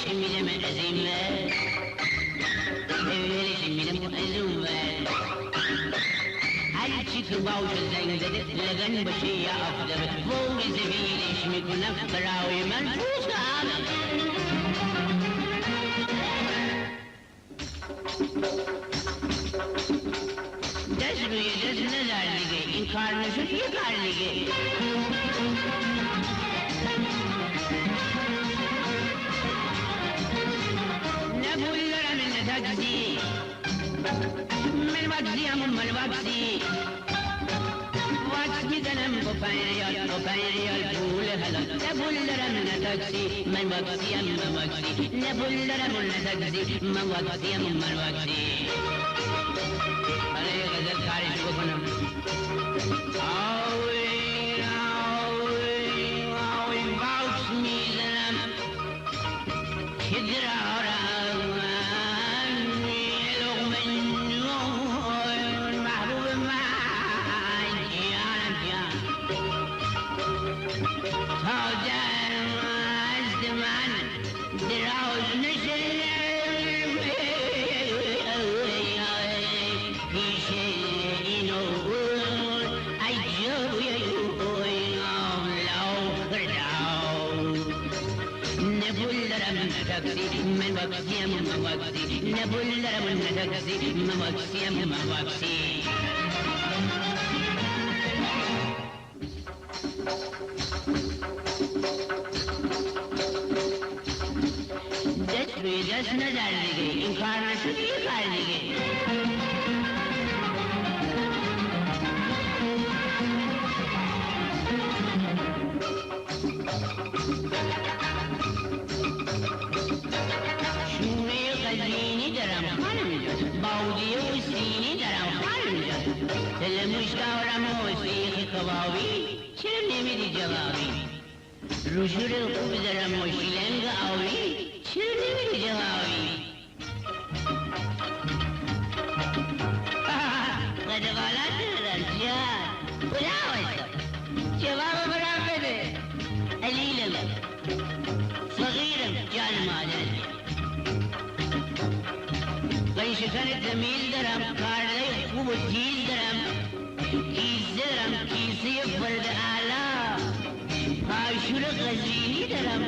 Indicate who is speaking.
Speaker 1: عشق میدم عظیم عشق میدم عظیم هرچی که باشه زنگ زده لگن باشه یا افدر فوق زمینش میکنم برای من پوزم دست روی دست نزار دیگه این کار نشد یه کار دیگه نبول دارم این تاکسی من واکسیم من واکسی واکس میزنم با 5 ریال پول حلال نبول دارم این تاکسی من واکسیم من واکسی نبول دارم این تاکسی من واکسیم من واکسی حالا یه غزل کارش بکنم واکس میزنم که درارم محبوب من جانم تا دست من دراز نشه من واکسیم من واکسی نبول دارم من تاکسی من واکسیم من واکسی دست روی دست نزار دیگه این کار نشد یه کار دیگه باودی و سینی درم خانم جان دل مشکارم و سیخ کبابی چرا نمیدی جوابی روشور خوب درم و شیلنگ آوی چرا نمیدی جوابی قدقالات ندارم جان خدا واسه جواب برام بده علیلم صغیرم جان مادر شکن جمیل دارم کارده خوب و جیل دارم کیسه دارم کیسه فرد اعلا پاشور غزینی دارم